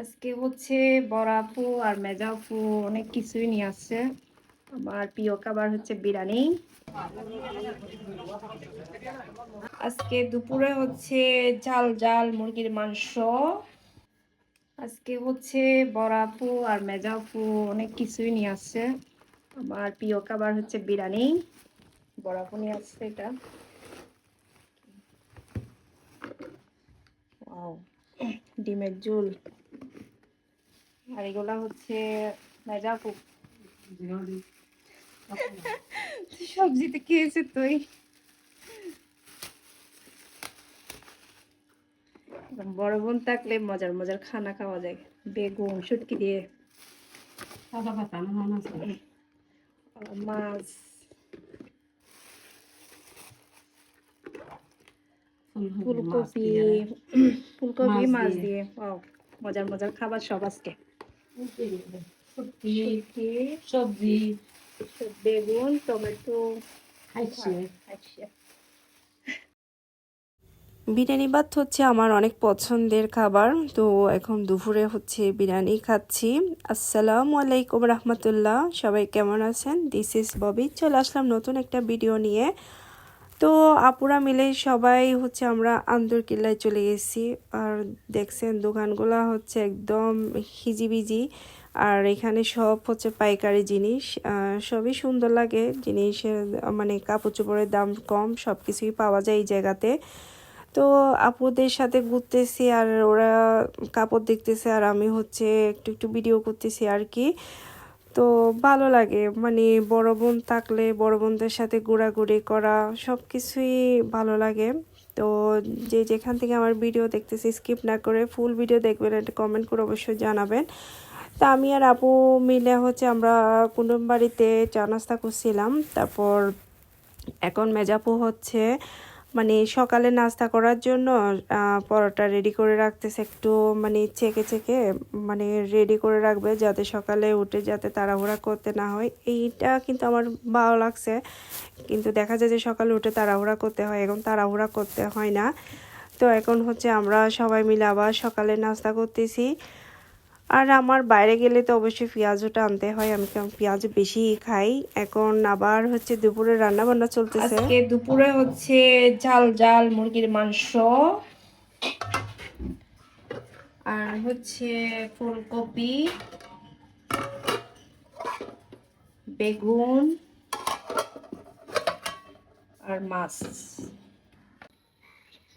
আজকে হচ্ছে বড় আপু আর মেজা আপু অনেক কিছুই নিয়ে আসছে। আমার প্রিয় খাবার হচ্ছে বিরিয়ানি। আজকে দুপুরে হচ্ছে ঝাল ঝাল মুরগির মাংস। আজকে হচ্ছে বড় আপু আর মেজা আপু অনেক কিছুই নিয়ে আসছে। আমার প্রিয় খাবার হচ্ছে বিরিয়ানি। বড় আপু নিয়ে আসছে এটা। ডিমের ঝোল। আর এগুলা হচ্ছে মেজা আপু সবজিতে খেয়েছে তুই। বড় বোন থাকলে মজার মজার খানা খাওয়া যায়। বেগুন শুটকি দিয়ে মাছ, ফুলকপি ফুলকপি মাছ দিয়ে মজার মজার খাবার সব আজকে। সবজি, বেগুন, টমেটো। বিরিয়ানি ভাত হচ্ছে আমার অনেক পছন্দের খাবার। তো এখন দুপুরে হচ্ছে বিরিয়ানি খাচ্ছি। আসসালামু আলাইকুম রহমতুল্লাহ, সবাই কেমন আছেন? This is Bobby. চলে আসলাম নতুন একটা ভিডিও নিয়ে। তো আপুরা মিলে সবাই হচ্ছে আমরা আন্দরকিল্লায় চলে গেছি। আর দেখছেন দোকানগুলো হচ্ছে একদম হিজিবিজি। আর এখানে সব হচ্ছে পাইকারি জিনিস, সবই সুন্দর লাগে জিনিসের, মানে কাপড় চোপড়ের দাম কম, সব কিছুই পাওয়া যায় এই জায়গাতে। তো আপুদের সাথে ঘুরতেছি আর ওরা কাপড় দেখতেছে আর আমি হচ্ছে একটু একটু ভিডিও করতেছি আর কি। তো ভালো লাগে, মানে বড় বোন থাকলে বড় বোনদের সাথে ঘোরাঘুরি করা সব কিছুই ভালো লাগে। তো যে যেখান থেকে আমার ভিডিও দেখতেছি স্কিপ না করে ফুল ভিডিও দেখবেন, একটা কমেন্ট করে অবশ্যই জানাবেন। তা আমি আর আপু মিলে হচ্ছে আমরা কুটুম বাড়িতে চা নাস্তা করছিলাম। তারপর এখন মেজাপু হচ্ছে মানে সকালে নাস্তা করার জন্য পরোটা রেডি করে রাখতেছে, একটু মানে ছেঁকে ছেঁকে মানে রেডি করে রাখবে যাতে সকালে উঠে যাতে তাড়াহুড়া করতে না হয়। এইটা কিন্তু আমার ভালো লাগছে, কিন্তু দেখা যায় যে সকালে উঠে তাড়াহুড়া করতে হয়, এখন তাড়াহুড়া করতে হয় না। তো এখন হচ্ছে আমরা সবাই মিলে আবার সকালে নাস্তা করতেছি। আর আমার বাইরে গেলে তো অবশ্যই পেঁয়াজটা আনতে হয়, আমি পেঁয়াজ বেশি খাই। এখন আবার হচ্ছে দুপুরে রান্না বান্না চলতেছে। আজকে দুপুরে হচ্ছে ঝাল ঝাল মুরগির মাংস আর হচ্ছে ফুলকপি, বেগুন আর মাছ।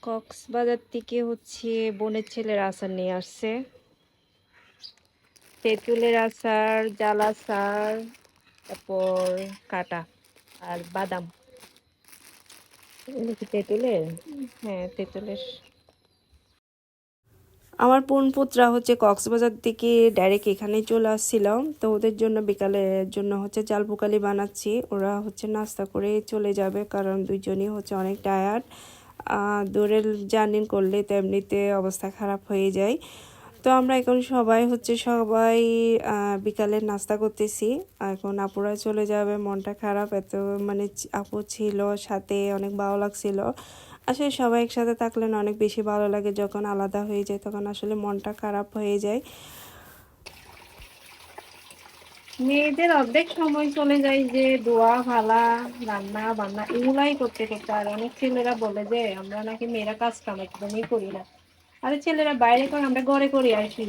কক্সবাজার থেকে হচ্ছে বোনের ছেলের আচার নিয়ে আসছে। তেঁতুলের আচার, জাল আচার, তারপর কাটা আর বাদাম। এগুলো কি তেঁতুলের? হ্যাঁ, তেঁতুলের। আমার বোন পুত্রা হচ্ছে কক্সবাজার থেকে ডাইরেক্ট এখানে চলে আসছিল। তো ওদের জন্য বিকালের জন্য হচ্ছে চাল পুকালি বানাচ্ছি, ওরা হচ্ছে নাস্তা করে চলে যাবে কারণ দুইজনই হচ্ছে অনেক টায়ার্ড। দূরের জার্নি করলে তেমনিতে অবস্থা খারাপ হয়ে যায়। তো আমরা এখন সবাই বিকালে নাস্তা করতেছি। এখন আপুরা চলে যাবে, মনটা খারাপ এত, মানে আপু ছিল সাথে অনেক ভালো লাগছিল। আসলে সবাই একসাথে থাকলে না অনেক বেশি ভালো লাগে, যখন আলাদা হয়ে যায় তখন আসলে মনটা খারাপ হয়ে যায়। মেয়েদের অর্ধেক সময় চলে যায় যে দোয়া ভালা রান্না বান্না এগুলাই করতে করতে। আর অনেক ছেলেরা বলে যে আমরা নাকি মেয়েরা কাজ কাম একদমই করি না। আরে ছেলেরা বাইরে করে, আমরা ঘরে করি আর কি।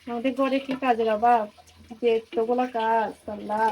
আমাদের ঘরে কি কাজের অভাব যে এতগুলা কাজ? আল্লাহ।